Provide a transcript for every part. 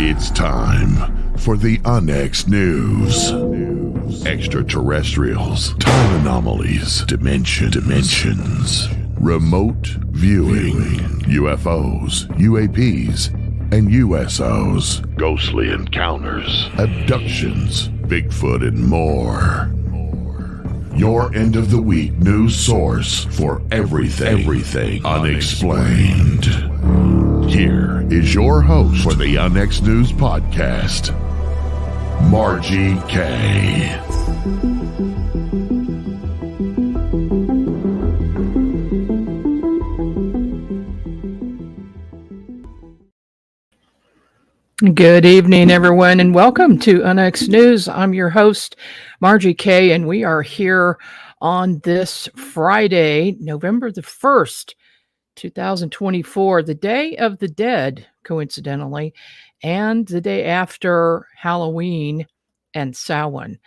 It's time for the Onyx News. Extraterrestrials, time anomalies, dimensions, remote viewing, UFOs, UAPs, and USOs, ghostly encounters, abductions, Bigfoot, and more. Your end of the week news source for everything unexplained. Here is your host for the Onyx News Podcast, Margie K. Good evening, everyone, and welcome to Onyx News. I'm your host, Margie K., and we are here on this Friday, November the 1st, 2024, the Day of the Dead, coincidentally, and the day after Halloween and Samhain.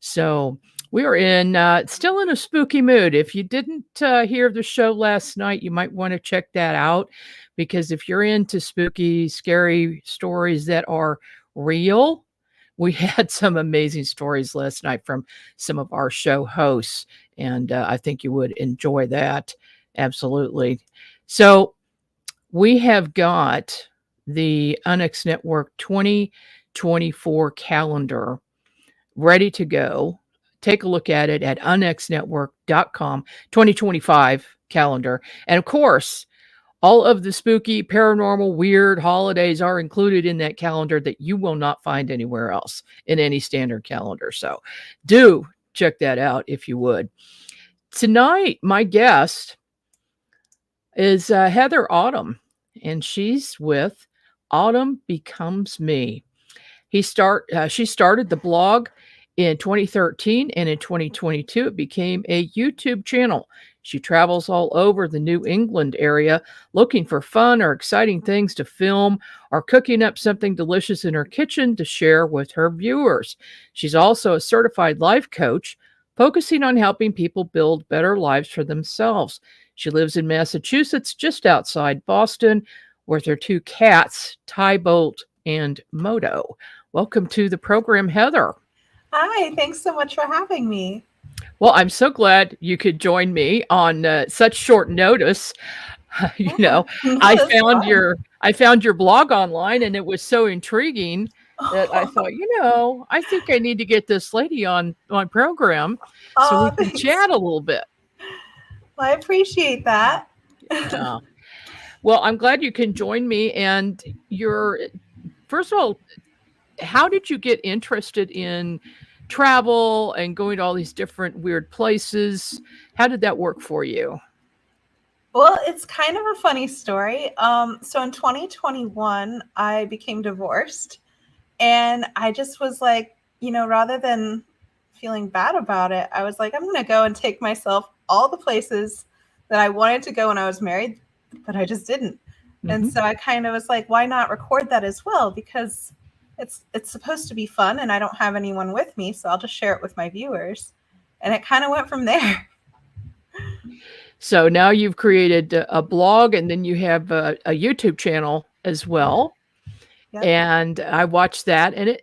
So we are still in a spooky mood. If you didn't hear the show last night, you might want to check that out, because if you're into spooky, scary stories that are real, we had some amazing stories last night from some of our show hosts, and I think you would enjoy that. Absolutely. So we have got the Onyx Network 2024 calendar ready to go. Take a look at it at onyxnetwork.com, 2025 calendar. And of course, all of the spooky, paranormal, weird holidays are included in that calendar that you will not find anywhere else in any standard calendar. So do check that out if you would. Tonight, my guest is Heather Autumn, and she's with Autumn Becomes Me. She started the blog in 2013, and in 2022, it became a YouTube channel. She travels all over the New England area looking for fun or exciting things to film, or cooking up something delicious in her kitchen to share with her viewers. She's also a certified life coach, focusing on helping people build better lives for themselves. She lives in Massachusetts, just outside Boston, with her two cats, Tybalt and Moto. Welcome to the program, Heather. Hi, thanks so much for having me. Well, I'm so glad you could join me on such short notice. I found your blog online, and it was so intriguing that I thought, I think I need to get this lady on my program so we can chat a little bit. Well, I appreciate that. Well, I'm glad you can join me. And first of all, how did you get interested in travel and going to all these different weird places? How did that work for you? Well, it's kind of a funny story. So in 2021, I became divorced, and I just was like, rather than feeling bad about it, I was like, I'm going to go and take myself all the places that I wanted to go when I was married, but I just didn't. Mm-hmm. And so I kind of was like, why not record that as well? Because it's supposed to be fun, and I don't have anyone with me, so I'll just share it with my viewers. And it kind of went from there. So now you've created a blog, and then you have a YouTube channel as well. Yep. And I watched that, and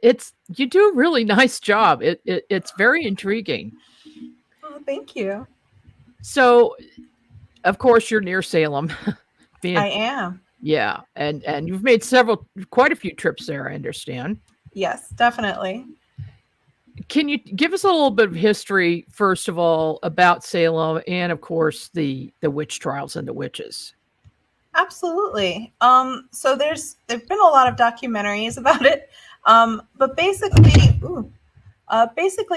you do a really nice job. It's very intriguing. Oh, thank you. So, of course, you're near Salem. I am. Yeah, and you've made quite a few trips there, I understand. Yes, definitely. Can you give us a little bit of history, first of all, about Salem and, of course, the witch trials and the witches? Absolutely. So there've been a lot of documentaries about it, but basically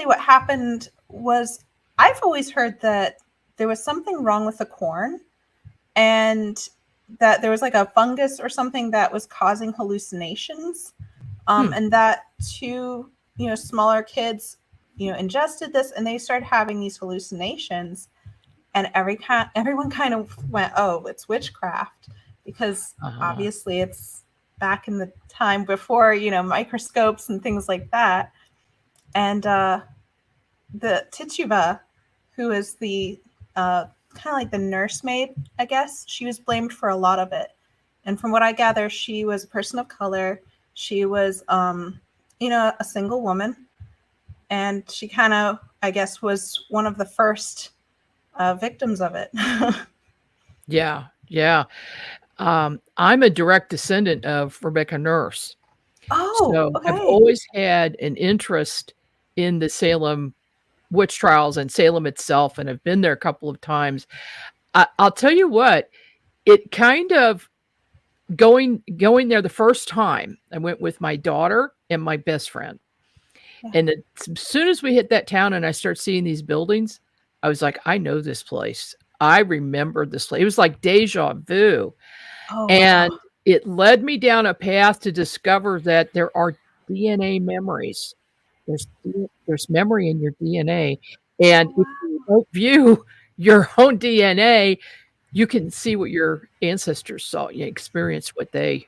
what happened was, I've always heard that there was something wrong with the corn, and that there was like a fungus or something that was causing hallucinations, and that two smaller kids ingested this, and they started having these hallucinations, and everyone kind of went, oh, it's witchcraft, because obviously it's back in the time before microscopes and things like that. And the Tituba, who is the kind of like the nursemaid, I guess, she was blamed for a lot of it. And from what I gather, she was a person of color. She was, a single woman, and she kind of, I guess, was one of the first victims of it. Yeah. Yeah. I'm a direct descendant of Rebecca Nurse. Oh, So I've okay. always had an interest in the Salem witch trials and Salem itself, and I've been there a couple of times. I'll tell you what, it kind of going there the first time, I went with my daughter and my best friend. Yeah. And as soon as we hit that town and I start seeing these buildings, I was like, I know this place. I remember this place. It was like deja vu. Oh, And wow. it led me down a path to discover that there are DNA memories. There's memory in your DNA. And Oh, if wow. you don't view your own DNA, you can see what your ancestors saw, you experience what they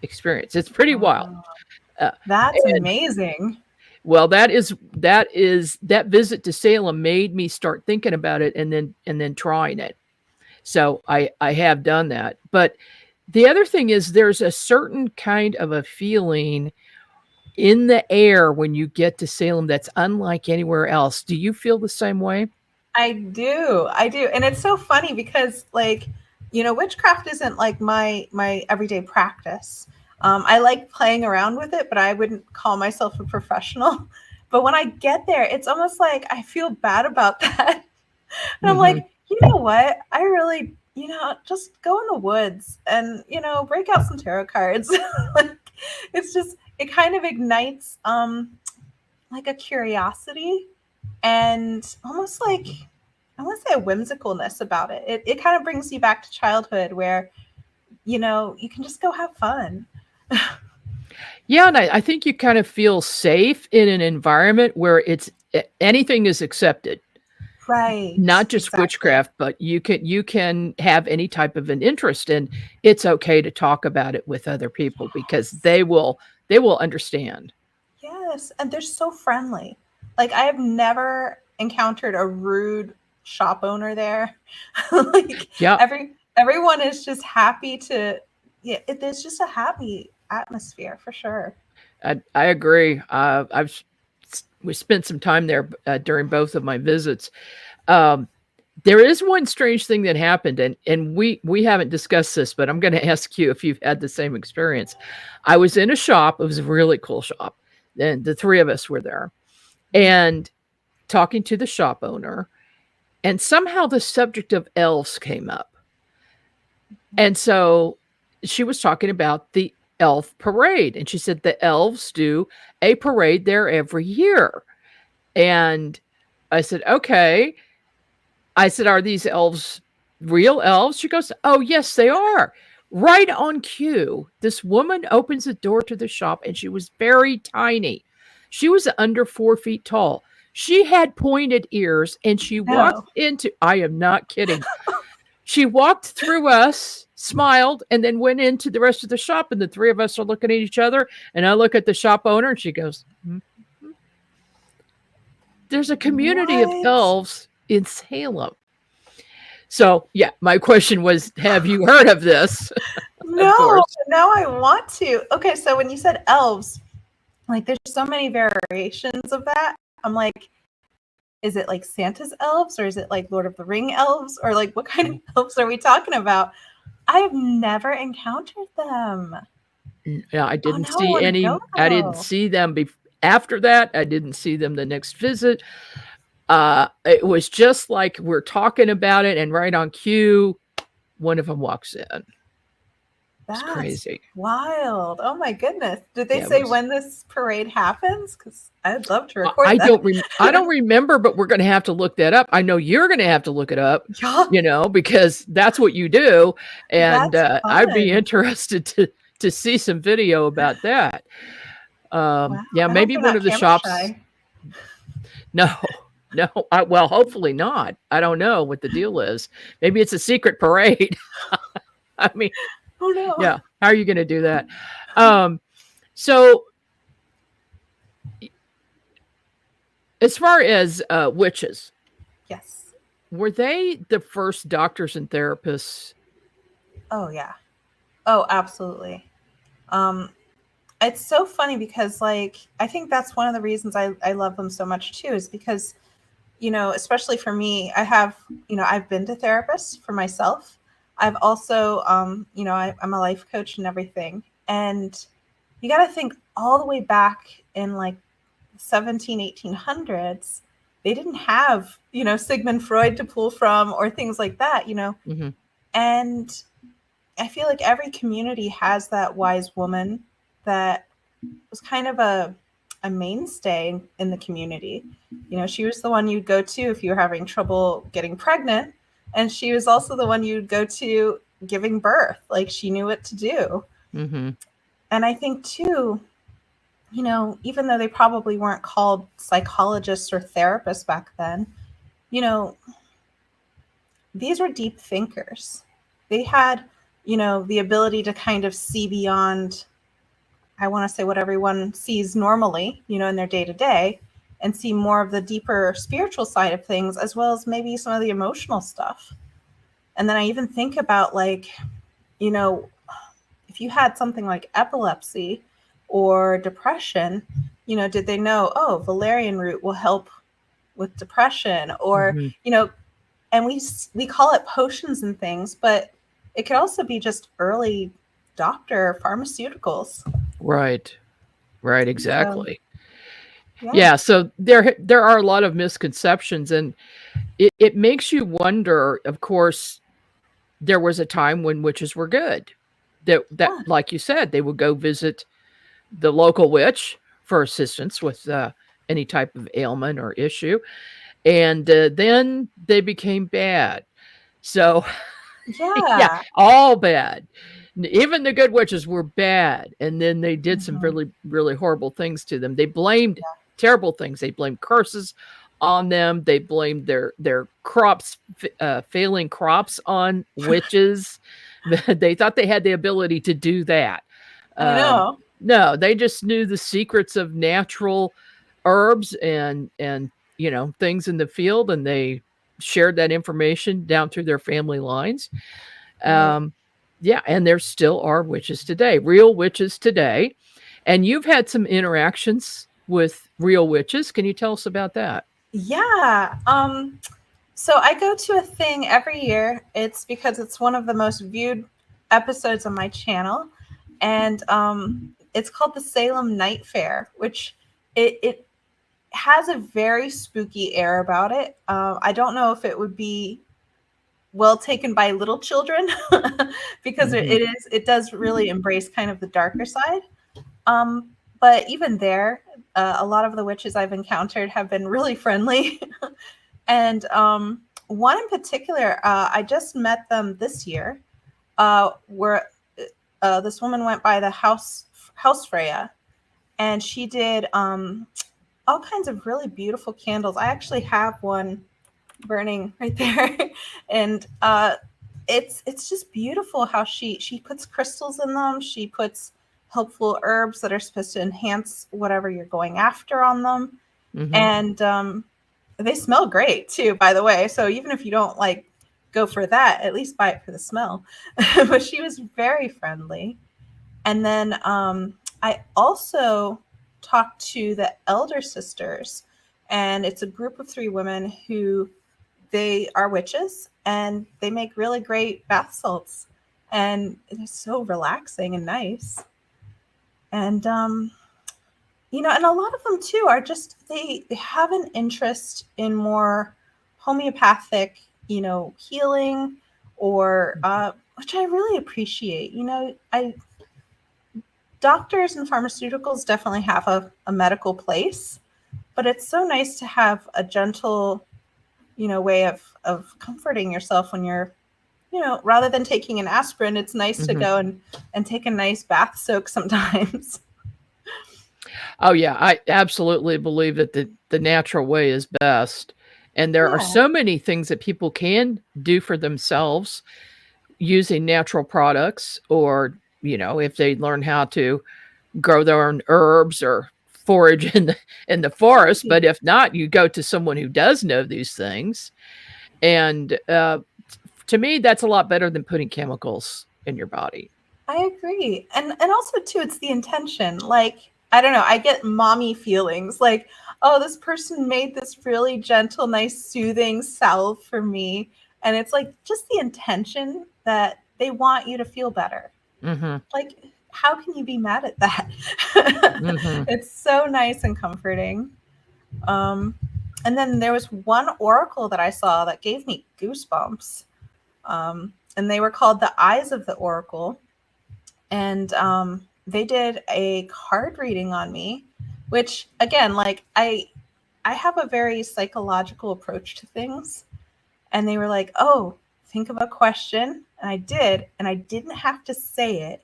experienced. It's pretty wild. Wow. Uh, That's and amazing. well, that visit to Salem made me start thinking about it and then trying it. So I have done that. But the other thing is there's a certain kind of a feeling in the air when you get to Salem that's unlike anywhere else. Do you feel the same way? I do. I do. And it's so funny because like, witchcraft isn't like my everyday practice. I like playing around with it, but I wouldn't call myself a professional. But when I get there, it's almost like I feel bad about that. And I'm Mhm. like, you know what? I really, just go in the woods and, break out some tarot cards. Like it's just it kind of ignites like a curiosity and almost like I want to say a whimsicalness about it. It kind of brings you back to childhood where, you can just go have fun. Yeah, and I think you kind of feel safe in an environment where anything is accepted. Right. Not just Exactly. witchcraft, but you can have any type of an interest, and it's okay to talk about it with other people because Yes. they will understand. Yes. And they're so friendly. Like I have never encountered a rude shop owner there. Like Yeah, everyone is just happy to yeah, there's just a happy atmosphere for sure. I agree. We spent some time there during both of my visits. Um, there is one strange thing that happened, and we haven't discussed this, but I'm going to ask you if you've had the same experience. I was in a shop. It was a really cool shop, and the three of us were there, and talking to the shop owner, and somehow the subject of elves came up, and so she was talking about the elf parade, and she said the elves do a parade there every year, and I said, okay. I said, "Are these elves real elves?" She goes, "Oh, yes, they are." Right on cue, this woman opens the door to the shop and she was very tiny. She was under 4 feet tall. She had pointed ears and she walked No. into, I am not kidding. She walked through us, smiled, and then went into the rest of the shop. And the three of us are looking at each other. And I look at the shop owner and she goes, "Hmm." There's a community of What? elves in Salem. So, yeah, my question was, have you heard of this? Of No, course. now I want to. Okay, so when you said elves, like there's so many variations of that. I'm like, is it like Santa's elves or is it like Lord of the Ring elves or like what kind of elves are we talking about? I've never encountered them. Yeah, Oh, now I want to go I didn't though. see them after that. I didn't see them the next visit. It was just like we're talking about it, and right on cue, one of them walks in. It's That's crazy. wild. Oh my goodness. Did they Yeah, it say was. when this parade happens? Because I'd love to record I don't that. remember, but we're going to have to look that up. I know you're going to have to look it up, Yeah, because that's what you do, and that's I'd be fun. interested to see some video about that. Wow. Yeah, I hope maybe they're one not of the camera shops. shy. No, no. Well, hopefully not. I don't know what the deal is. Maybe it's a secret parade. I mean, Oh no. yeah. How are you going to do that? Um, so, as far as witches, Yes. were they the first doctors and therapists? Oh yeah. Oh, absolutely. Um, it's so funny because like I think that's one of the reasons I love them so much too, is because, you know, especially for me, I have, you know, I've been to therapists for myself. I've also, you know, I'm a life coach and everything. And you got to think all the way back in like 1800s, they didn't have, you know, Sigmund Freud to pull from or things like that, you know. Mm-hmm. And I feel like every community has that wise woman that was kind of a mainstay in the community. You know, she was the one you'd go to if you were having trouble getting pregnant. And she was also the one you'd go to giving birth. Like she knew what to do. Mm-hmm. And I think too, you know, even though they probably weren't called psychologists or therapists back then, you know, these were deep thinkers. They had, you know, the ability to kind of see beyond, I want to say, what everyone sees normally, you know, in their day to day, and see more of the deeper spiritual side of things, as well as maybe some of the emotional stuff. And then I even think about, like, you know, if you had something like epilepsy or depression, you know, did they know, oh, valerian root will help with depression? Or, Mm-hmm. you know, and we call it potions and things, but it could also be just early doctor pharmaceuticals. Right. Exactly. Yeah. So there are a lot of misconceptions, and it makes you wonder. Of course, there was a time when witches were good. That like you said, they would go visit the local witch for assistance with any type of ailment or issue, and then they became bad. So yeah, Yeah. all bad. Even the good witches were bad, and then they did some really, really horrible things to them. They blamed terrible things. They blamed curses on them. They blamed their crops, failing crops, on witches. They thought they had the ability to do that. I know. No, they just knew the secrets of natural herbs and you know, things in the field, and they shared that information down through their family lines. Right. Yeah, and there still are witches today, real witches today. And you've had some interactions with real witches. Can you tell us about that? Yeah. So I go to a thing every year. It's because it's one of the most viewed episodes on my channel. And it's called the Salem Night Fair, which it has a very spooky air about it. I don't know if it would be well taken by little children because it does really embrace kind of the darker side. But even there, a lot of the witches I've encountered have been really friendly. And one in particular, I just met them this year, where this woman went by the house Freya, and she did all kinds of really beautiful candles. I actually have one burning right there, and it's just beautiful how she puts crystals in them. She puts helpful herbs that are supposed to enhance whatever you're going after on them. And they smell great too, by the way. So even if you don't like go for that, at least buy it for the smell. But she was very friendly. And then I also talked to the Elder Sisters, and it's a group of 3 women who they are witches, and they make really great bath salts, and it's so relaxing and nice. And you know, and a lot of them too are just they have an interest in more homeopathic, you know, healing, or which I really appreciate. You know, doctors and pharmaceuticals definitely have a medical place, but it's so nice to have a gentle, you know, way of comforting yourself when you're, you know, rather than taking an aspirin, it's nice to go and take a nice bath soak sometimes. Oh yeah, I absolutely believe that the natural way is best. And there are so many things that people can do for themselves using natural products, or, you know, if they learn how to grow their own herbs or forage in the forest. But if not, you go to someone who does know these things. And to me, that's a lot better than putting chemicals in your body. I agree. And also too, it's the intention. Like, I don't know, I get mommy feelings like, oh, this person made this really gentle, nice, soothing salve for me. And it's like just the intention that they want you to feel better. Mm-hmm. Like, how can you be mad at that? Mm-hmm. It's so nice and comforting. And then there was one oracle that I saw that gave me goosebumps. And they were called the Eyes of the Oracle. And they did a card reading on me, which again, like I have a very psychological approach to things. And they were like, oh, think of a question. And I did, and I didn't have to say it.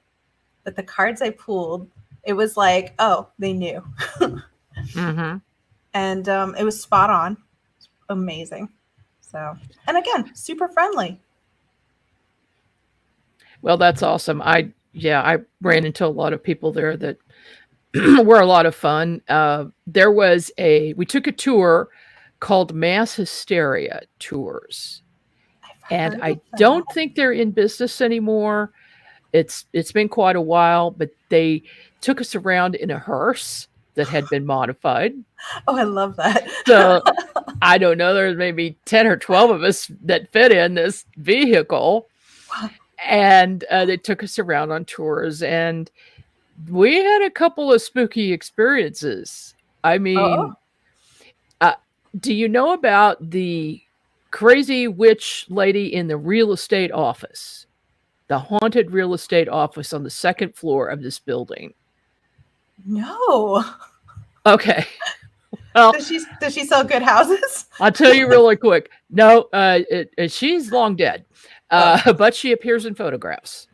But the cards I pulled, it was like, oh, they knew. Mm-hmm. And it was spot on. Amazing. So, and again, super friendly. Well, that's awesome. I ran into a lot of people there that were a lot of fun. We took a tour called Mass Hysteria Tours. And I don't think they're in business anymore. It's been quite a while, but they took us around in a hearse that had been modified. Oh, I love that. So I don't know, there's maybe 10 or 12 of us that fit in this vehicle. Wow. And they took us around on tours, and we had a couple of spooky experiences. I mean, do you know about the crazy witch lady in the real estate office? The haunted real estate office on the second floor of this building. No. Okay. Well, does she sell good houses? I'll tell you really quick. No, she's long dead, but she appears in photographs.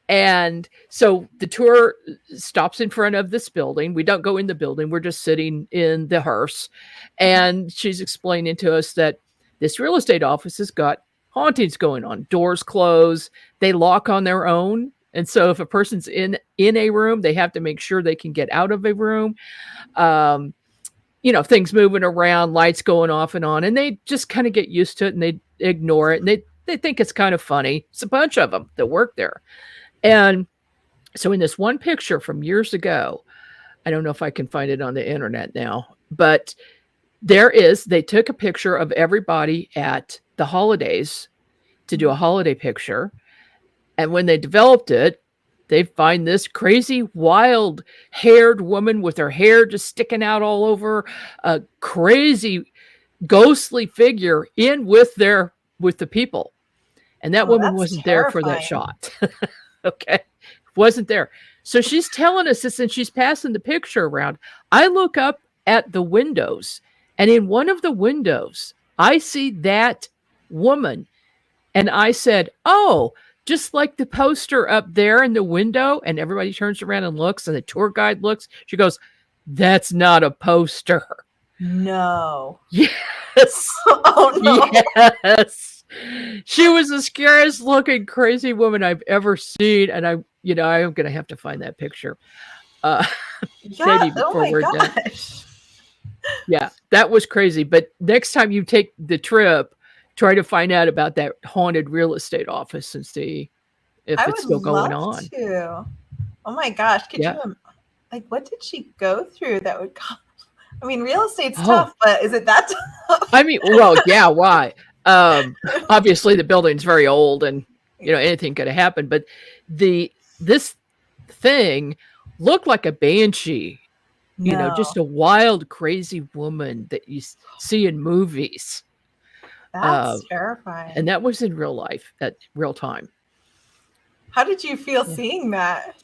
And so the tour stops in front of this building. We don't go in the building. We're just sitting in the hearse. And she's explaining to us that this real estate office has got hauntings going on. Doors close. They lock on their own. And so if a person's in a room, they have to make sure they can get out of a room. Things moving around, lights going off and on. And they just kind of get used to it, and they ignore it. And they think it's kind of funny. It's a bunch of them that work there. And so in this one picture from years ago, I don't know if I can find it on the internet now, but they took a picture of everybody at the holidays to do a holiday picture. And when they developed it, they find this crazy, wild haired woman with her hair just sticking out all over, a crazy ghostly figure in with the people. And that woman wasn't there for that shot. Okay. Wasn't there. So she's telling us this, and she's passing the picture around. I look up at the windows, and in one of the windows, I see that woman. And I said, oh, just like the poster up there in the window. And everybody turns around and looks, and the tour guide looks. She goes, that's not a poster. No. Yes. Oh, no. Yes. She was the scariest looking crazy woman I've ever seen. And I'm going to have to find that picture. Maybe before we're done. Yeah, that was crazy. But next time you take the trip, try to find out about that haunted real estate office and see if it's still going on. To. Oh my gosh. Could you, what did she go through that would come? I mean, real estate's tough, but is it that tough? I mean, well, yeah, why? Obviously the building's very old, and anything could have happened, but this thing looked like a banshee. Just a wild, crazy woman that you see in movies. That's terrifying. And that was in real life, at real time. How did you feel seeing that?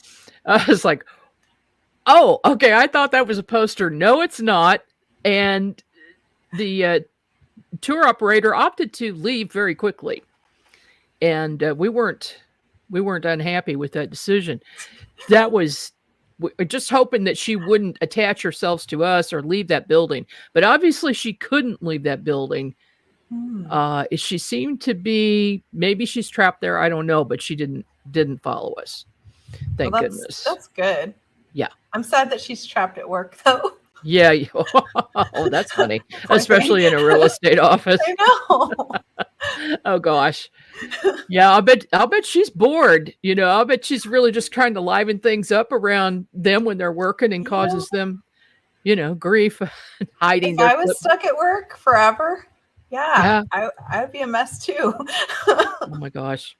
I was like, oh, okay, I thought that was a poster. No, it's not. And the tour operator opted to leave very quickly. And we weren't unhappy with that decision. That was just hoping that she wouldn't attach herself to us or leave that building. But obviously she couldn't leave that building. She seemed to be, maybe she's trapped there. I don't know, but she didn't follow us. Thank goodness. That's good. Yeah. I'm sad that she's trapped at work though. Yeah. Oh, that's funny. Especially in a real estate office. I know. Oh gosh. Yeah, I'll bet she's bored. I'll bet she's really just trying to liven things up around them when they're working and Yeah. causes them, grief, hiding If their I was clip. stuck at work forever, yeah, Yeah. I would be a mess too. Oh my gosh.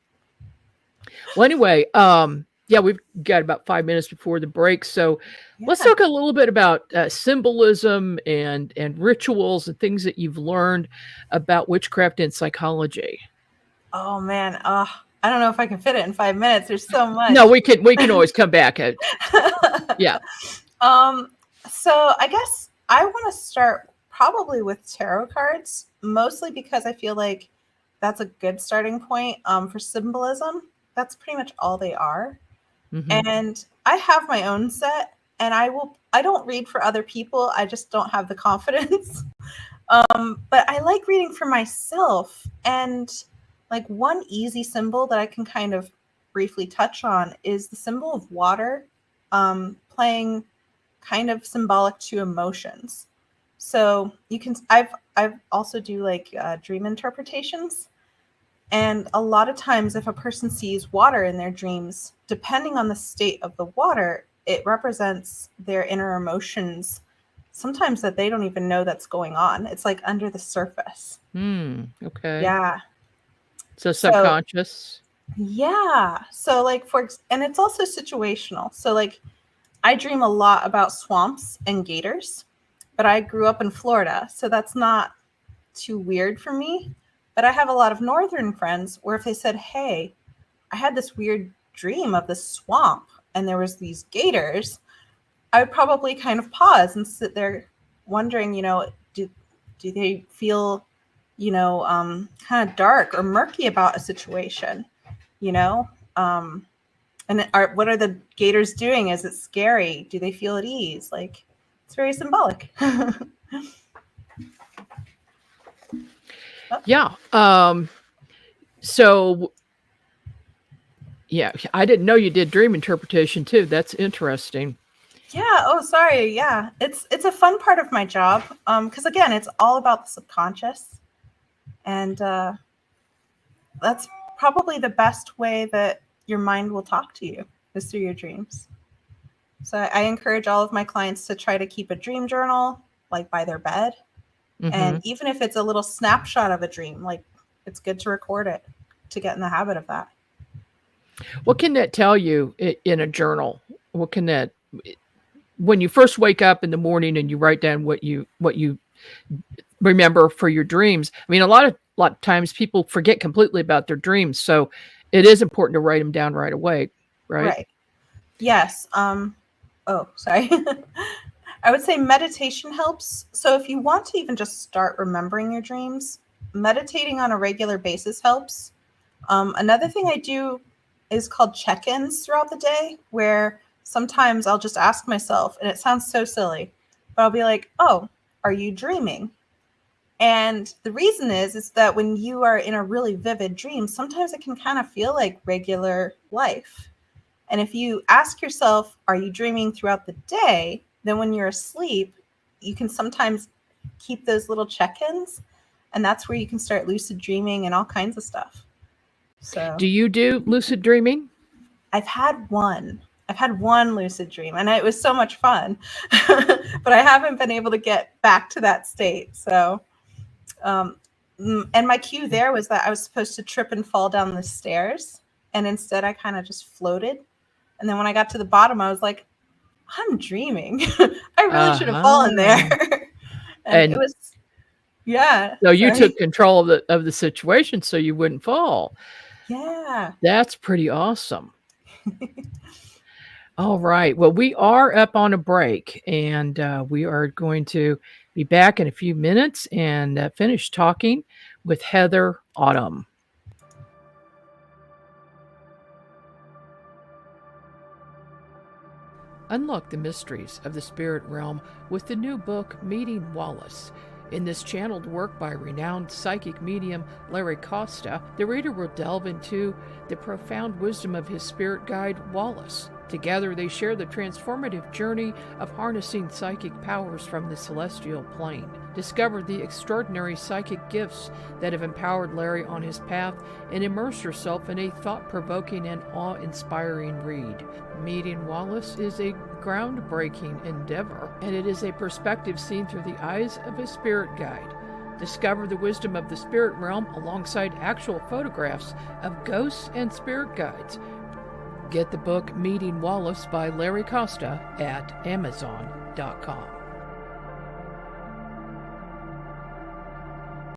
Well, anyway, yeah, we've got about 5 minutes before the break, so let's Yeah. talk a little bit about symbolism and rituals and things that you've learned about witchcraft and psychology. Oh man, I don't know if I can fit it in 5 minutes. There's so much. No, we can always come back. Yeah. So I guess I want to start probably with tarot cards, mostly because I feel like that's a good starting point for symbolism. That's pretty much all they are. Mhm. And I have my own set, and I don't read for other people. I just don't have the confidence. But I like reading for myself. And like one easy symbol that I can kind of briefly touch on is the symbol of water, playing kind of symbolic to emotions. So you can, I've also do like dream interpretations. And a lot of times, if a person sees water in their dreams, depending on the state of the water, it represents their inner emotions, sometimes that they don't even know that's going on. It's like under the surface. Okay. Yeah. So So, subconscious. yeah. So, like, and it's also situational. So, like, I dream a lot about swamps and gators, but I grew up in Florida. So that's not too weird for me. But I have a lot of northern friends where if they said, "Hey, I had this weird dream of this swamp and there was these gators," I would probably kind of pause and sit there wondering, do they feel, kind of dark or murky about a situation, you know? And what are the gators doing? Is it scary? Do they feel at ease? Like, it's very symbolic. Yeah. So yeah, I didn't know you did dream interpretation too. That's interesting. Yeah. Oh, sorry. Yeah. It's a fun part of my job. Because again, it's all about the subconscious. And that's probably the best way that your mind will talk to you is through your dreams. So I encourage all of my clients to try to keep a dream journal, like by their bed. And Mhm. even if it's a little snapshot of a dream, like it's good to record it to get in the habit of that. What can that tell you in a journal? What can that when you first wake up in the morning and you write down what you remember for your dreams? I mean, a lot of times people forget completely about their dreams, so it is important to write them down right away, right? Right. Yes. Oh, sorry. I would say meditation helps. So if you want to even just start remembering your dreams, meditating on a regular basis helps. Another thing I do is called check-ins throughout the day, where sometimes I'll just ask myself, and it sounds so silly, but I'll be like, "Oh, are you dreaming?" And the reason is that when you are in a really vivid dream, sometimes it can kind of feel like regular life. And if you ask yourself, are you dreaming throughout the day? Then when you're asleep, you can sometimes keep those little check-ins. And that's where you can start lucid dreaming and all kinds of stuff. So Do you do lucid dreaming? I've had one. I've had one lucid dream and it was so much fun. But I haven't been able to get back to that state. So and my cue there was that I was supposed to trip and fall down the stairs. And instead I kind of just floated. And then when I got to the bottom, I was like, I'm dreaming. I really should have fallen there. And it And was, yeah. so you Sorry. took control of the situation so you wouldn't fall. Yeah. That's pretty awesome. All right. Well, we are up on a break, and we are going to be back in a few minutes and finish talking with Heather Autumn. Unlock the mysteries of the spirit realm with the new book, Meeting Wallace. In this channeled work by renowned psychic medium Larry Costa, the reader will delve into the profound wisdom of his spirit guide, Wallace, Together, they share the transformative journey of harnessing psychic powers from the celestial plane. Discover the extraordinary psychic gifts that have empowered Larry on his path, and immerse yourself in a thought-provoking and awe-inspiring read. Meeting Wallace is a groundbreaking endeavor, and it is a perspective seen through the eyes of a spirit guide. Discover the wisdom of the spirit realm alongside actual photographs of ghosts and spirit guides. Get the book Meeting Wallace by Larry Costa at Amazon.com.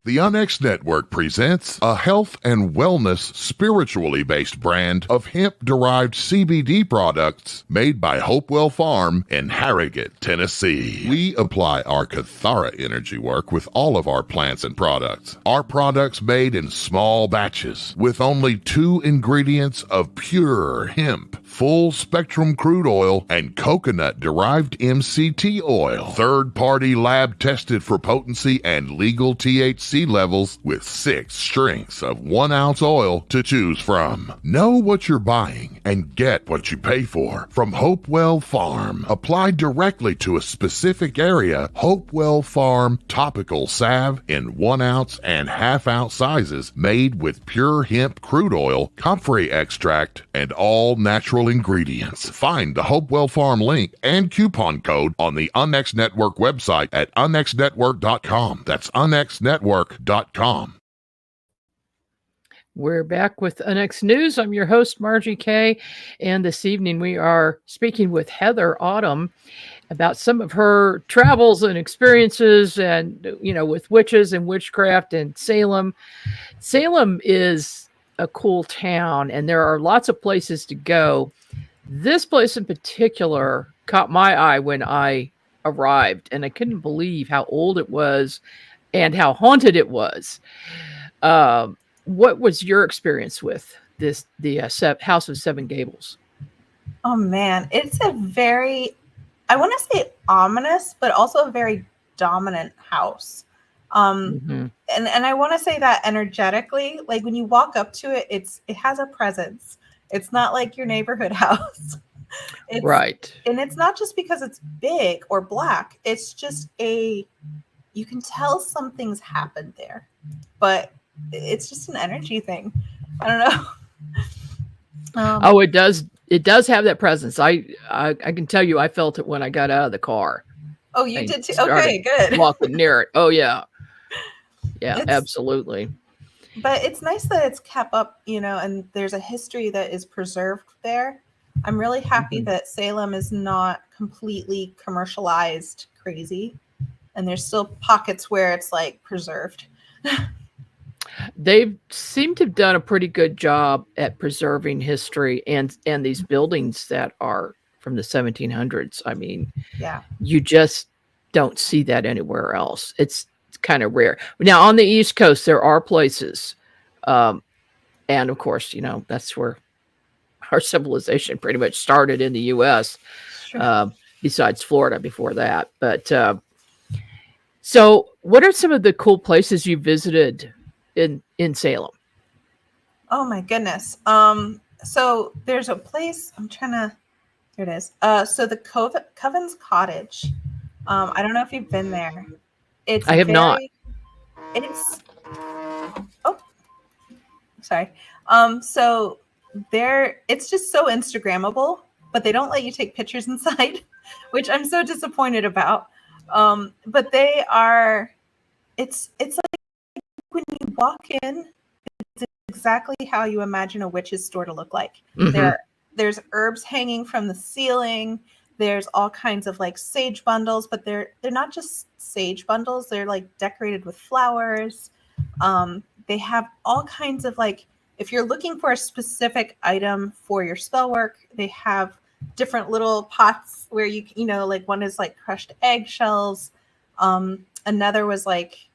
The Onyx Network presents a health and wellness spiritually based brand of hemp-derived CBD products made by Hopewell Farm in Harrogate, Tennessee. We apply our Cathara energy work with all of our plants and products. Our products made in small batches with only 2 ingredients of pure hemp, full-spectrum crude oil, and coconut-derived MCT oil. Third-party lab tested for potency and legal THC levels with 6 strengths of 1 ounce oil to choose from. Know what you're buying and get what you pay for from Hopewell Farm. Applied directly to a specific area, Hopewell Farm topical salve in 1 ounce and ½ ounce sizes made with pure hemp crude oil, comfrey extract, and all natural ingredients. Find the Hopewell Farm link and coupon code on the Onyx Network website at onyxnetwork.com. That's onyxnetwork.com. We're back with Onyx News. I'm your host, Margie K. And this evening we are speaking with Heather Autumn about some of her travels and experiences and, with witches and witchcraft in Salem. Salem is a cool town and there are lots of places to go. This place in particular caught my eye when I arrived, and I couldn't believe how old it was and how haunted it was. What was your experience with the House of Seven Gables? Oh man, it's a very, I want to say ominous, but also a very dominant house. And I want to say that energetically, like when you walk up to it, it has a presence. It's not like your neighborhood house. Right. And it's not just because it's big or black. It's just you can tell something's happened there, but it's just an energy thing. I don't know. It does. It does have that presence. I can tell you, I felt it when I got out of the car. Oh, you did too? Okay, good. Walking near it. Oh yeah. Yeah, absolutely. But it's nice that it's kept up, and there's a history that is preserved there. I'm really happy that Salem is not completely commercialized crazy. And there's still pockets where it's like preserved. They seem to have done a pretty good job at preserving history and these buildings that are from the 1700s. I mean, yeah, you just don't see that anywhere else. It's kind of rare. Now on the East Coast, there are places. And of course, that's where our civilization pretty much started in the U.S. Besides Florida before that. But so what are some of the cool places you visited in Salem? Oh my goodness. So there's a place here it is. So the Coven's Cottage. I don't know if you've been there. I have not. Sorry. So it's just so Instagrammable, but they don't let you take pictures inside, which I'm so disappointed about. But it's like when you walk in, it's exactly how you imagine a witch's store to look like. There's herbs hanging from the ceiling. There's all kinds of like sage bundles, but they're not just sage bundles. They're like decorated with flowers. They have all kinds of like, if you're looking for a specific item for your spell work, they have different little pots where like one is like crushed eggshells. Another was like,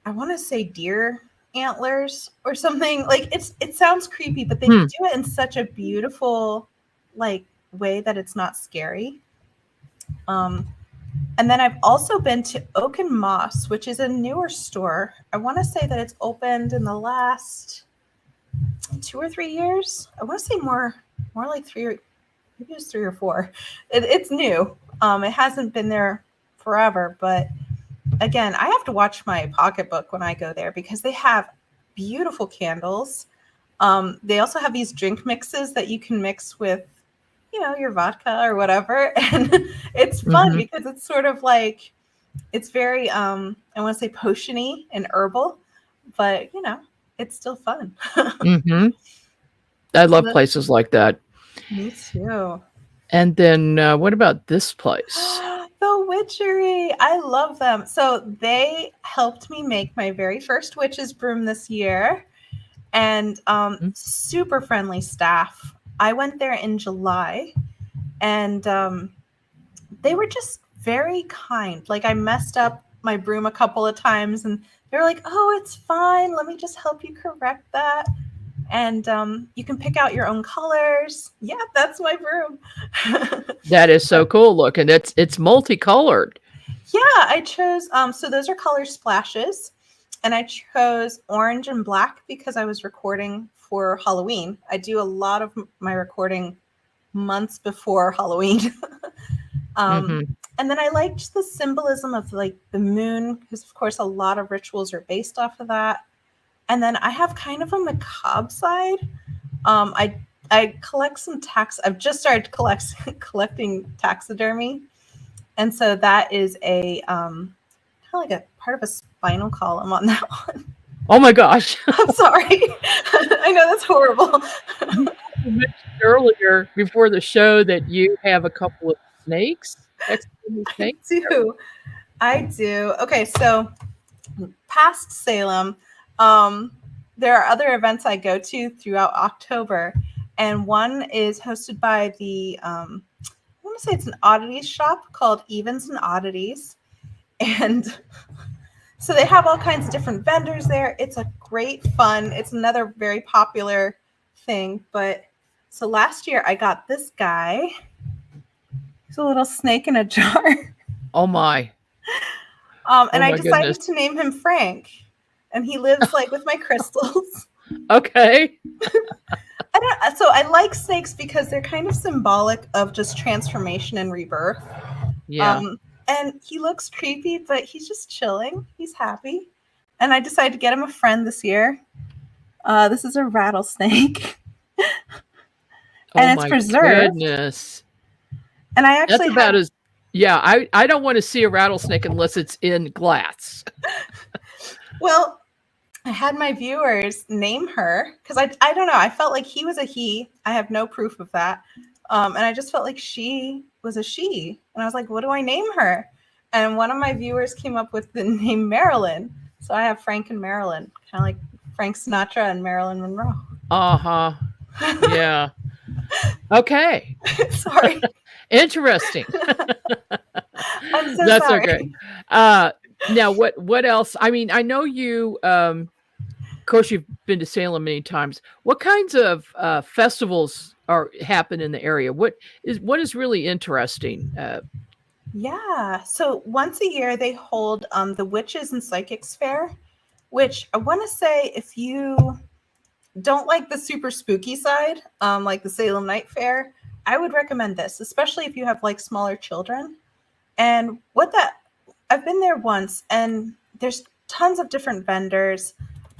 I want to say deer antlers or something. Like it sounds creepy, but they do it in such a beautiful like way that it's not scary. And then I've also been to Oak and Moss, which is a newer store. I want to say that it's opened in the last 2 or 3 years. I want to say more like maybe it was 3 or 4. It's new. It hasn't been there forever, but again, I have to watch my pocketbook when I go there because they have beautiful candles. They also have these drink mixes that you can mix with, your vodka or whatever. And it's fun because it's sort of like, it's very, I want to say potion-y and herbal, but it's still fun. I love places like that. Me too. And then what about this place? The Witchery. I love them. So they helped me make my very first witch's broom this year, and super friendly staff. I went there in July, and they were just very kind. Like, I messed up my broom a couple of times, and they were like, "Oh, it's fine. Let me just help you correct that." And you can pick out your own colors. Yeah, that's my broom. That is so cool looking. It's multicolored. Yeah, I chose, so those are color splashes. And I chose orange and black because I was recording for Halloween. I do a lot of my recording months before Halloween. And then I liked the symbolism of like the moon, because of course a lot of rituals are based off of that. And then I have kind of a macabre side. I collect some I've just started collecting taxidermy. And so that is a kind of like a part of a spinal column on that one. Oh my gosh. I'm sorry. I know that's horrible. You mentioned earlier before the show that you have a couple of snakes. I do. Okay, so past Salem, there are other events I go to throughout October, and one is hosted by the I want to say it's an oddities shop called Evens and Oddities, and so they have all kinds of different vendors there. It's a great fun. It's another very popular thing. But so last year I got this guy. He's a little snake in a jar. Oh my. And I decided to name him Frank. And he lives like with my crystals. Okay. So I like snakes because they're kind of symbolic of just transformation and rebirth. Yeah. And he looks creepy, but he's just chilling. He's happy. And I decided to get him a friend this year. This is a rattlesnake. And it's preserved. Goodness. And I actually I don't want to see a rattlesnake unless it's in glass. Well, I had my viewers name her because I don't know. I felt like he was a he. I have no proof of that. And I just felt like she was a she. And I was like, what do I name her? And one of my viewers came up with the name Marilyn. So I have Frank and Marilyn, kind of like Frank Sinatra and Marilyn Monroe. Uh-huh. Yeah. Okay. Sorry. Interesting. I'm so That's sorry. okay. Now, what else? I mean, I know you, of course, you've been to Salem many times. What kinds of festivals happen in the area? What is really interesting? Yeah. So once a year, they hold the Witches and Psychics Fair, which I want to say if you don't like the super spooky side, like the Salem Night Fair, I would recommend this, especially if you have like smaller children. And I've been there once, and there's tons of different vendors.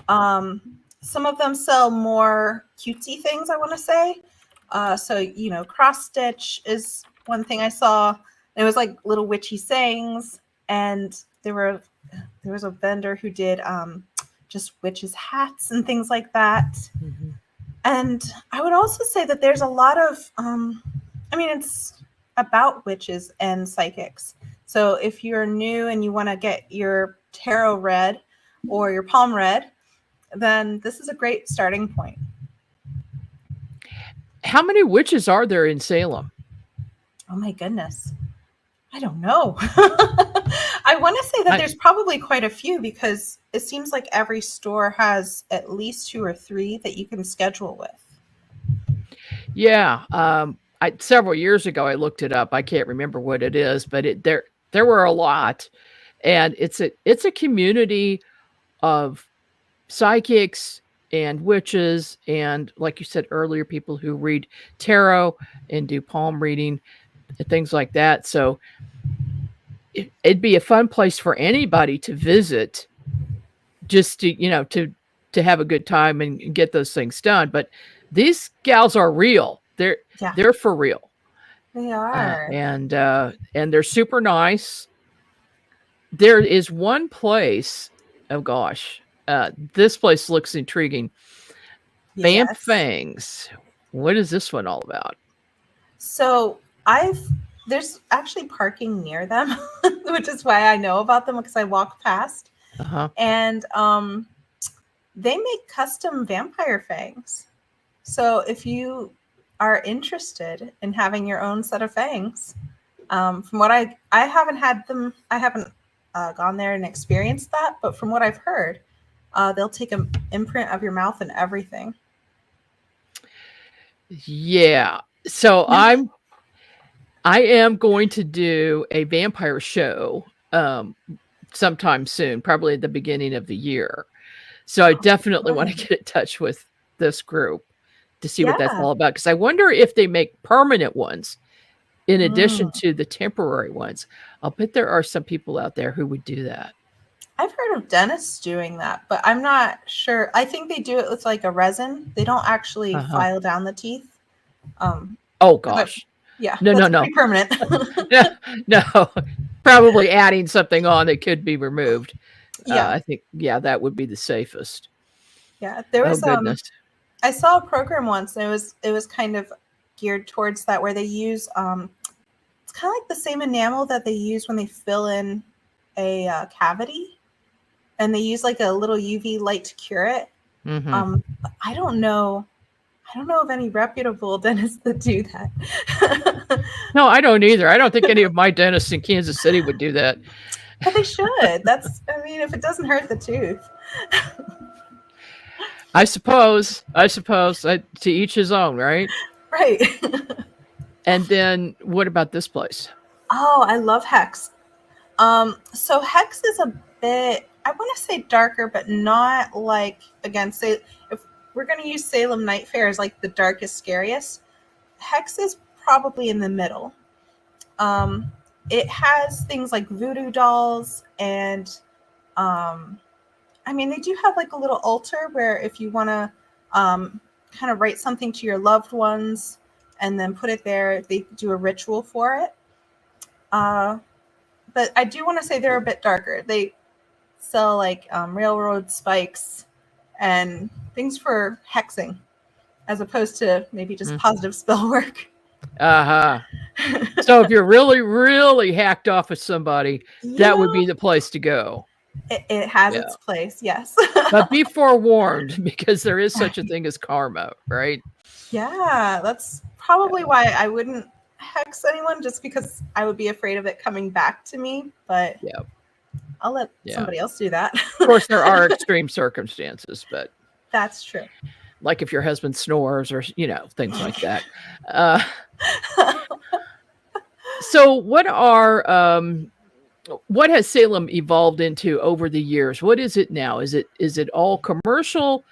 Some of them sell more cutesy things, I want to say. So, cross stitch is one thing I saw. It was like little witchy sayings, and there was a vendor who did just witches' hats and things like that. Mm-hmm. And I would also say that there's a lot of, it's about witches and psychics. So if you're new and you want to get your tarot read or your palm read, then this is a great starting point. How many witches are there in Salem? Oh my goodness. I don't know. I want to say that there's probably quite a few because it seems like every store has at least 2 or 3 that you can schedule with. Yeah. Several years ago, I looked it up. I can't remember what it is, but there were a lot. And it's a community of psychics and witches, and like you said earlier, people who read tarot and do palm reading and things like that. So it'd be a fun place for anybody to visit, just to to have a good time and get those things done. But these gals are real. Yeah, They're for real, they are. and they're super nice. There is one place. Oh gosh, this place looks intriguing. Vamp Yes. Fangs. What is this one all about? So there's actually parking near them, which is why I know about them, because I walk past. Uh-huh. And they make custom vampire fangs. So if you are interested in having your own set of fangs, from what I haven't had them, I haven't gone there and experienced that, but from what I've heard, they'll take an imprint of your mouth and everything. Yeah. So I am going to do a vampire show sometime soon, probably at the beginning of the year. So I definitely want to get in touch with this group to see what that's all about, because I wonder if they make permanent ones in addition to the temporary ones. I'll bet there are some people out there who would do that. I've heard of dentists doing that, but I'm not sure. I think they do it with like a resin. They don't actually file down the teeth. Oh gosh. Yeah. No. Pretty permanent. No. Probably adding something on that could be removed. Yeah. I think that would be the safest. Yeah. There was goodness. I saw a program once, and it was kind of geared towards that, where they use it's kind of like the same enamel that they use when they fill in a cavity, and they use like a little UV light to cure it. Mm-hmm. I don't know of any reputable dentists that do that. No, I don't either. I don't think any of my dentists in Kansas City would do that. But they should. If it doesn't hurt the tooth. I suppose to each his own, right? Right. And then what about this place? Oh, I love Hex. So Hex is a bit, I want to say darker, but not like, again, say if we're going to use Salem Night Fair as like the darkest, scariest, Hex is probably in the middle. It has things like voodoo dolls, and they do have like a little altar where if you want to kind of write something to your loved ones and then put it there, they do a ritual for it. But I do want to say they're a bit darker. They sell like railroad spikes and things for hexing, as opposed to maybe just positive spell work. So if you're really, really hacked off with somebody, that would be the place to go. It has its place, yes. But be forewarned, because there is such a thing as karma, right? Yeah, that's probably why I wouldn't hex anyone, just because I would be afraid of it coming back to me. But I'll let somebody else do that. Of course, there are extreme circumstances, but that's true. Like if your husband snores or, things like that. So what has Salem evolved into over the years? What is it now? Is it all commercial?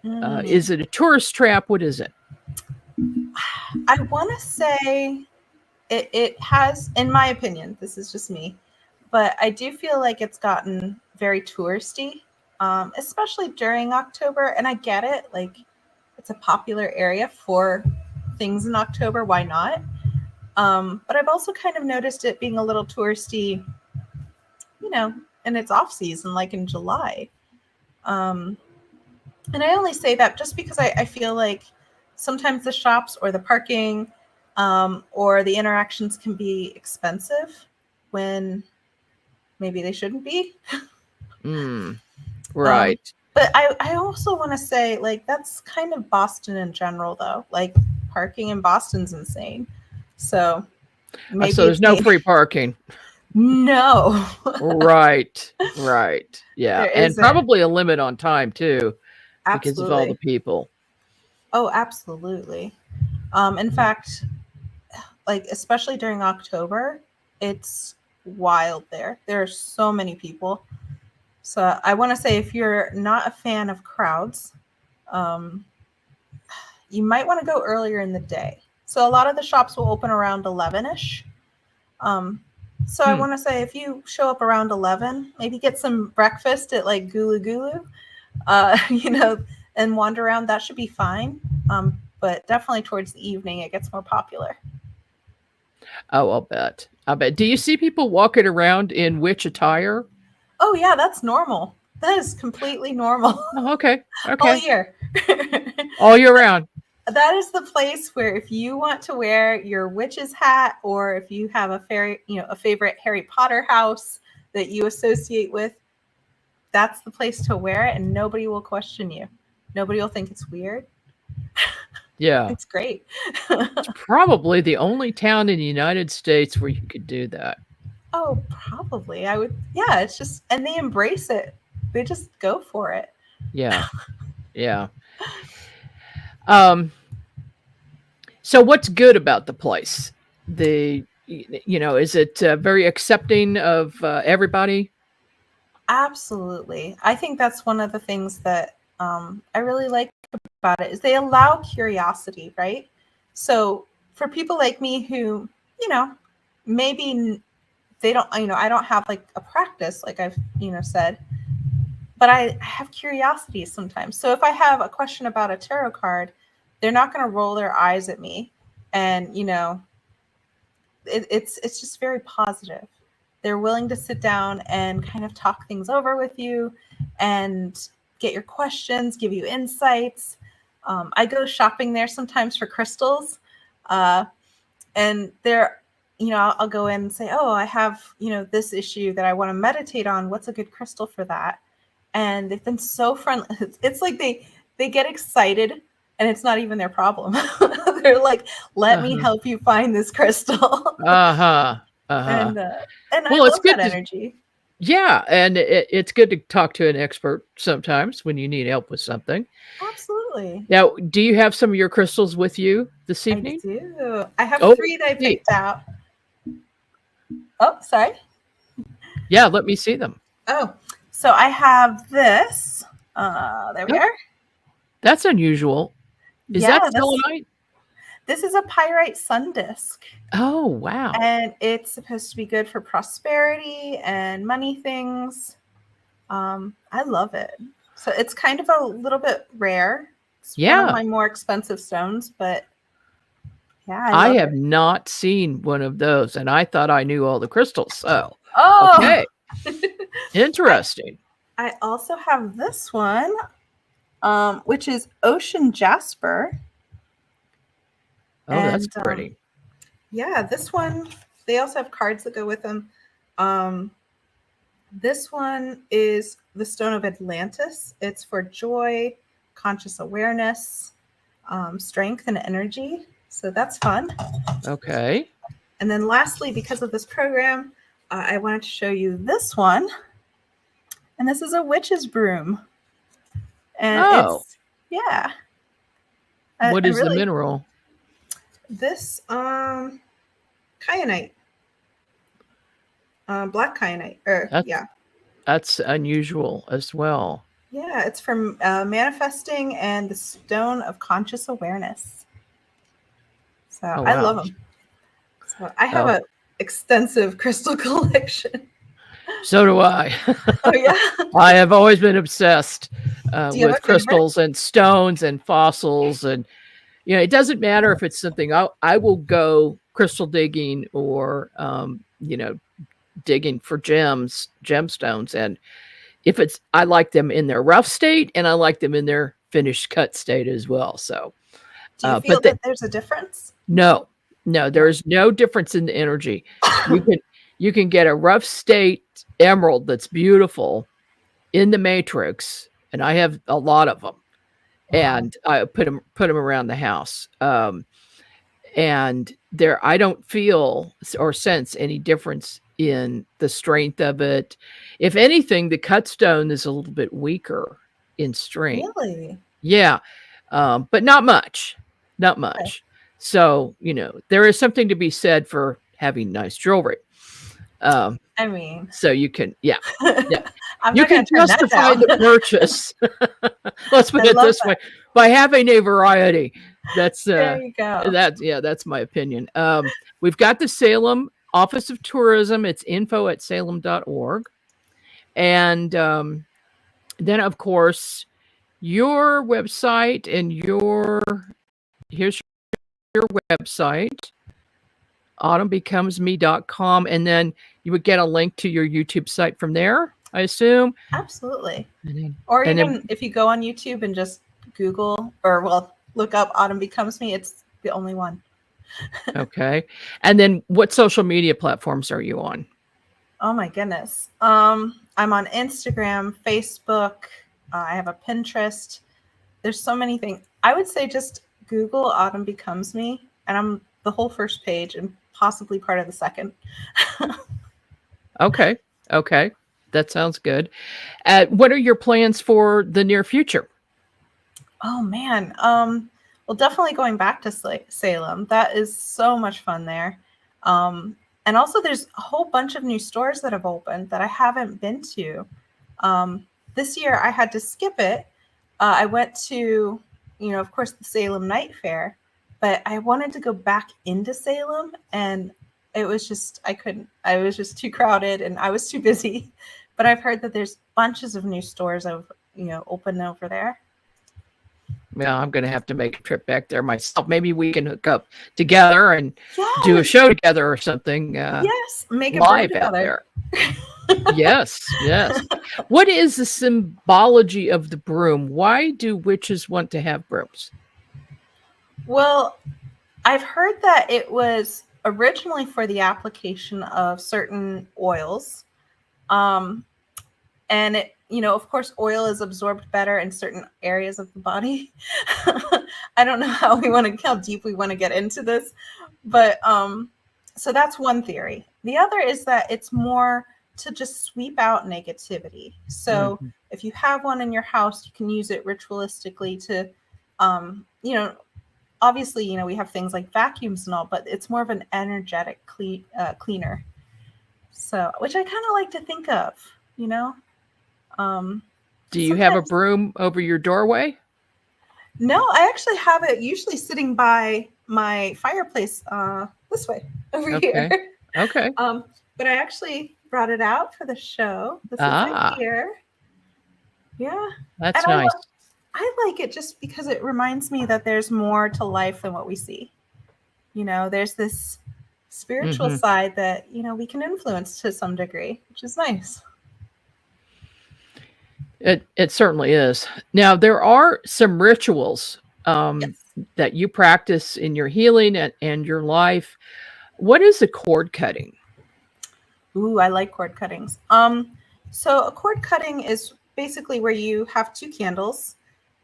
Is it a tourist trap? What is it? I want to say it has, in my opinion, this is just me, but I do feel like it's gotten very touristy, especially during October. And I get it. Like, it's a popular area for things in October. Why not? But I've also kind of noticed it being a little touristy, in its off season, like in July. And I only say that just because I feel like sometimes the shops or the parking or the interactions can be expensive when maybe they shouldn't be. Right. But I also want to say, like, that's kind of Boston in general, though. Like, parking in Boston's insane. So maybe there's no free parking. No. Right. Yeah. And probably a limit on time too. Absolutely. Because of all the people. Oh, absolutely. In fact, like, especially during October, it's wild there. There are so many people. So I want to say, if you're not a fan of crowds, Um, you might want to go earlier in the day. So a lot of the shops will open around 11ish. So I want to say if you show up around 11, maybe get some breakfast at like Gulu Gulu, and wander around. That should be fine. But definitely towards the evening, it gets more popular. Oh, I'll bet. Do you see people walking around in witch attire? Oh yeah, that's normal. That is completely normal. Oh, okay. All year. All year round. That is the place where if you want to wear your witch's hat, or if you have a favorite Harry Potter house that you associate with, that's the place to wear it, and nobody will question you. Nobody will think it's weird. Yeah. It's great. It's probably the only town in the United States where you could do that. Oh, probably. I would. Yeah, it's just, and they embrace it. They just go for it. Yeah. Yeah. So what's good about the place? Is it very accepting of everybody? Absolutely. I think that's one of the things that I really like about it is they allow curiosity, right? So for people like me who, maybe they don't, I don't have like a practice, like I've, said, but I have curiosity sometimes. So if I have a question about a tarot card, they're not going to roll their eyes at me. And, it's just very positive. They're willing to sit down and kind of talk things over with you and get your questions, give you insights. I go shopping there sometimes for crystals. And they're, I'll go in and say, oh, I have, this issue that I want to meditate on. What's a good crystal for that? And they've been so friendly. It's like they get excited and it's not even their problem. They're like, let me help you find this crystal. And I love that energy. Yeah, and it's good to talk to an expert sometimes when you need help with something. Absolutely. Now, do you have some of your crystals with you this evening? I do. I have 3 that I picked out. Oh, sorry. Yeah, let me see them. Oh, so I have this. There we are. That's unusual. Is that selenite? This is a pyrite sun disk. Oh, wow. And it's supposed to be good for prosperity and money things. I love it. So it's kind of a little bit rare. It's one of my more expensive stones, but yeah. I have not seen one of those, and I thought I knew all the crystals. So, okay. Interesting. I also have this one, which is ocean jasper. Oh, that's pretty. Yeah, this one, they also have cards that go with them. This one is the Stone of Atlantis. It's for joy, conscious awareness, strength, and energy. So that's fun. Okay. And then lastly, because of this program, I wanted to show you this one. And this is a witch's broom. And it's, what is the mineral? This kyanite, black kyanite. That's unusual as well. Yeah, it's from manifesting and the Stone of Conscious Awareness. So I love them. So I have an extensive crystal collection. So do I. Oh yeah. I have always been obsessed with crystals and stones and fossils, and it doesn't matter if it's something I will go crystal digging or digging for gemstones, and if it's I like them in their rough state and I like them in their finished cut state as well. So do you feel that there's a difference? No, there's no difference in the energy. You can get a rough state emerald that's beautiful in the matrix, and I have a lot of them. And I put them around the house. And I don't feel or sense any difference in the strength of it. If anything, the cut stone is a little bit weaker in strength. Really? Yeah. But not much. Not much. Okay. So, there is something to be said for having nice jewelry. I mean, So you can, yeah. I'm You not can going to turn that justify down. the purchase. Let's put I it love this way, by having a variety. That's There you go. that's my opinion. We've got the Salem Office of Tourism. It's info@salem.org. And then of course your website and here's your website, autumnbecomesme.com, and then you would get a link to your YouTube site from there, I assume. Absolutely. And Or then, even if you go on YouTube and just Google look up Autumn Becomes Me, it's the only one. okay. And then what social media platforms are you on? Oh my goodness. I'm on Instagram, Facebook. I have a Pinterest. There's so many things. I would say just Google Autumn Becomes Me, and I'm the whole first page and possibly part of the second. Okay. That sounds good. What are your plans for the near future? Oh man. Well, definitely going back to Salem. That is so much fun there. And also there's a whole bunch of new stores that have opened that I haven't been to. This year I had to skip it. I went to, of course, the Salem Night Fair, but I wanted to go back into Salem, and it was just, I couldn't. I was just too crowded and I was too busy. But I've heard that there's bunches of new stores open over there. Yeah, I'm going to have to make a trip back there myself. Maybe we can hook up together and do a Yes. show together or something. Yes, make a live brew out together. there. Yes. What is the symbology of the broom? Why do witches want to have brooms? Well, I've heard that it was originally for the application of certain oils. And it, of course, oil is absorbed better in certain areas of the body. I don't know how deep we want to get into this, but so that's one theory. The other is that it's more to just sweep out negativity. So if you have one in your house, you can use it ritualistically to, obviously, we have things like vacuums and all, but it's more of an energetic cleaner. So, which I kind of like to think of, Do you have a broom over your doorway? No, I actually have it usually sitting by my fireplace this way over here. Okay. But I actually brought it out for the show. This is it here. Yeah. That's nice. I like it just because it reminds me that there's more to life than what we see. There's this spiritual side that, we can influence to some degree, which is nice. It certainly is. Now, there are some rituals that you practice in your healing and your life. What is a cord cutting? Ooh, I like cord cuttings. So a cord cutting is basically where you have two candles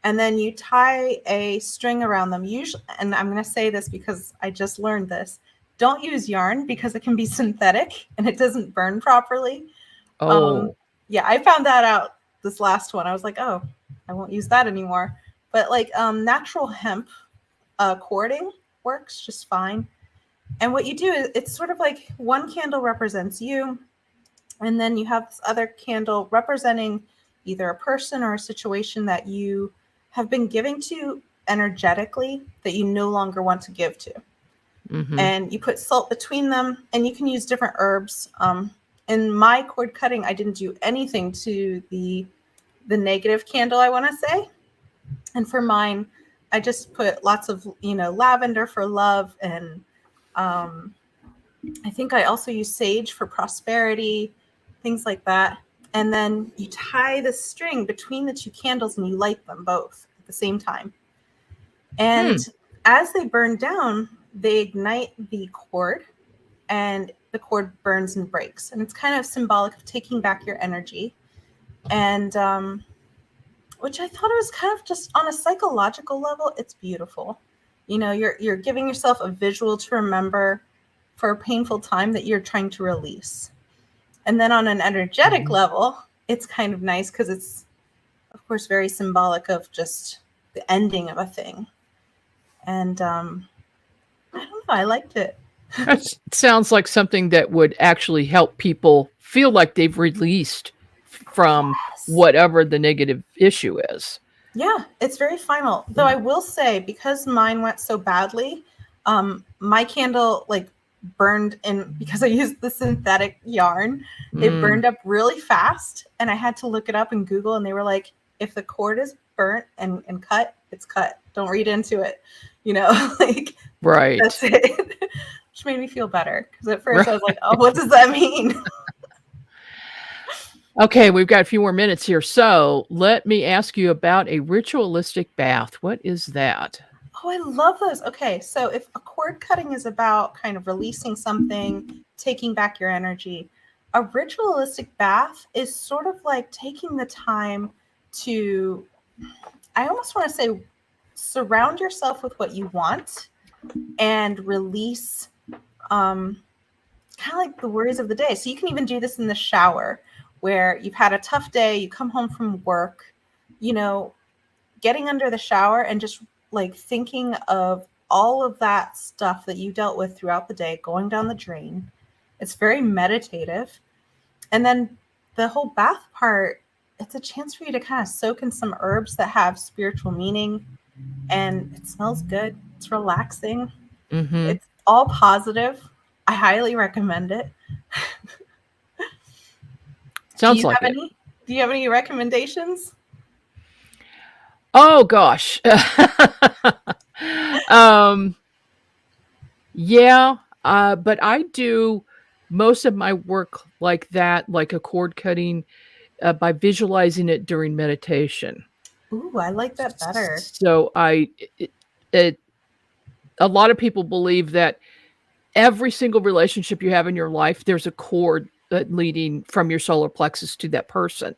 and then you tie a string around them. Usually, and I'm going to say this because I just learned this. Don't use yarn because it can be synthetic and it doesn't burn properly. Yeah, I found that out this last one. I was like, oh, I won't use that anymore. But like natural hemp cording works just fine. And what you do is it's sort of like one candle represents you, and then you have this other candle representing either a person or a situation that you have been giving to energetically that you no longer want to give to. And you put salt between them, and you can use different herbs. In my cord cutting, I didn't do anything to the negative candle, I want to say. And for mine, I just put lots of, lavender for love. And I think I also use sage for prosperity, things like that. And then you tie the string between the two candles and you light them both at the same time. And as they burn down, they ignite the cord, and the cord burns and breaks. And it's kind of symbolic of taking back your energy. And which I thought it was kind of just on a psychological level, it's beautiful. You're giving yourself a visual to remember for a painful time that you're trying to release. And then on an energetic level, it's kind of nice because it's, of course, very symbolic of just the ending of a thing. And I don't know, I liked it. That sounds like something that would actually help people feel like they've released from Yes. whatever the negative issue is. Yeah, it's very final. Though I will say, because mine went so badly, my candle like burned in because I used the synthetic yarn. It burned up really fast, and I had to look it up in Google, and they were like, if the cord is burnt and cut, it's cut. Don't read into it. Like Right. that's it. Which made me feel better, because at first I was like, oh, what does that mean? Okay, we've got a few more minutes here. So let me ask you about a ritualistic bath. What is that? Oh, I love those. Okay, so if a cord cutting is about kind of releasing something, taking back your energy, a ritualistic bath is sort of like taking the time to, I almost want to say, surround yourself with what you want and release kind of like the worries of the day. So you can even do this in the shower, where you've had a tough day, you come home from work, getting under the shower and just like thinking of all of that stuff that you dealt with throughout the day going down the drain. It's very meditative. And then the whole bath part, it's a chance for you to kind of soak in some herbs that have spiritual meaning, and it smells good. It's relaxing. Mm-hmm. It's all positive. I highly recommend it. Sounds like it. Do you have any recommendations? Oh gosh. Yeah, but I do most of my work like that, like a cord cutting, by visualizing it during meditation. Ooh, I like that better. So a lot of people believe that every single relationship you have in your life, there's a cord leading from your solar plexus to that person.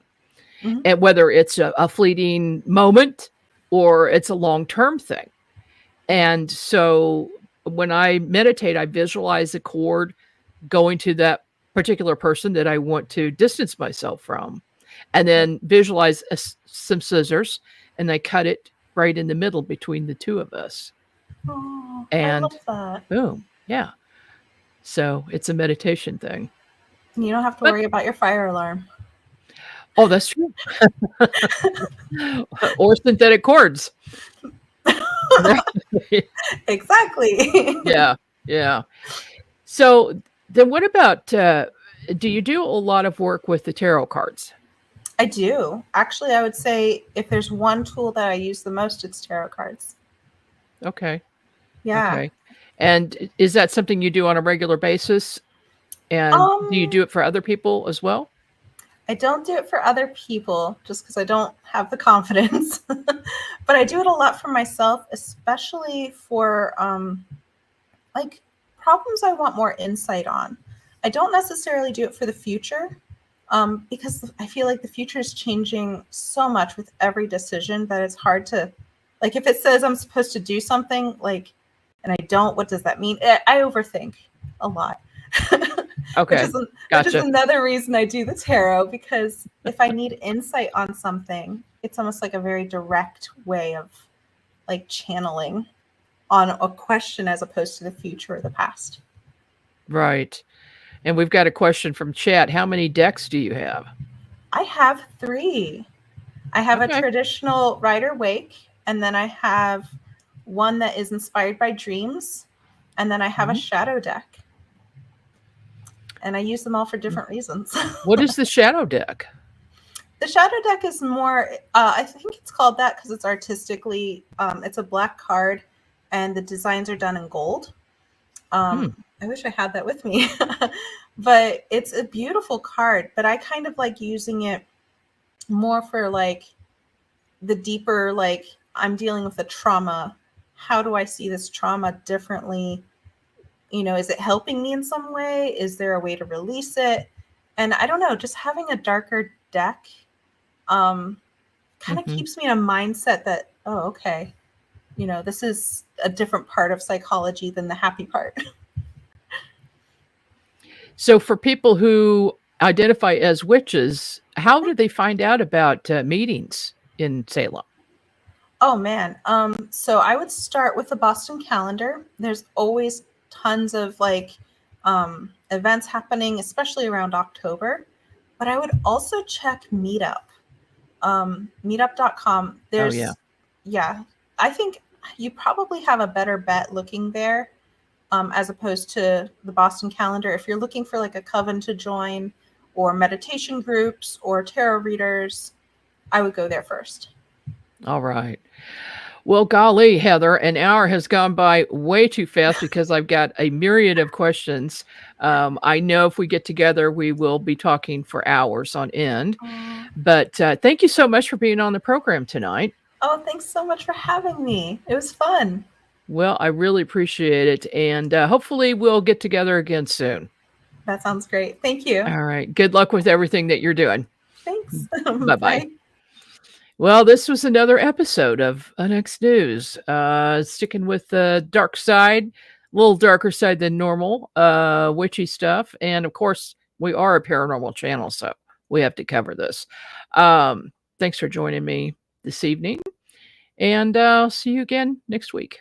Mm-hmm. And whether it's a fleeting moment or it's a long-term thing. And so when I meditate, I visualize a cord going to that particular person that I want to distance myself from, and then visualize some scissors, and I cut it right in the middle between the two of us. Oh, and I love that. Boom. Yeah. So it's a meditation thing. You don't have to worry about your fire alarm. Oh, that's true. Or synthetic cords. Exactly. Yeah. So then what about, do you do a lot of work with the tarot cards? I do. Actually, I would say if there's one tool that I use the most, it's tarot cards. Okay. Yeah. Okay. And is that something you do on a regular basis? And do you do it for other people as well? I don't do it for other people just because I don't have the confidence, but I do it a lot for myself, especially for like problems I want more insight on. I don't necessarily do it for the future, because I feel like the future is changing so much with every decision that it's hard to, like, if it says I'm supposed to do something, like, and I don't, what does that mean? I overthink a lot. Okay. Which is another reason I do the tarot, because if I need insight on something, it's almost like a very direct way of like channeling on a question as opposed to the future or the past. Right. And we've got a question from chat. How many decks do you have? I have 3. I have a traditional Rider-Waite, and then I have one that is inspired by dreams, and then I have a shadow deck. And I use them all for different reasons. What is the shadow deck? The shadow deck is more, I think it's called that because it's artistically, it's a black card and the designs are done in gold. I wish I had that with me, but it's a beautiful card, but I kind of like using it more for like the deeper, like I'm dealing with a trauma. How do I see this trauma differently? Is it helping me in some way? Is there a way to release it? And I don't know, just having a darker deck kind of keeps me in a mindset that, oh, okay, this is a different part of psychology than the happy part. So for people who identify as witches, how do they find out about meetings in Salem? Oh, man. So I would start with the Boston calendar. There's always tons of like events happening, especially around October. But I would also check Meetup, meetup.com. There's, yeah, I think you probably have a better bet looking there as opposed to the Boston calendar. If you're looking for like a coven to join or meditation groups or tarot readers, I would go there first. All right. Well, golly, Heather, an hour has gone by way too fast because I've got a myriad of questions. I know if we get together, we will be talking for hours on end. But thank you so much for being on the program tonight. Oh, thanks so much for having me. It was fun. Well, I really appreciate it. And hopefully we'll get together again soon. That sounds great. Thank you. All right. Good luck with everything that you're doing. Thanks. Bye-bye. Bye. Well, this was another episode of UNX News. Sticking with the dark side, a little darker side than normal, witchy stuff. And of course, we are a paranormal channel, so we have to cover this. Thanks for joining me this evening. And I'll see you again next week.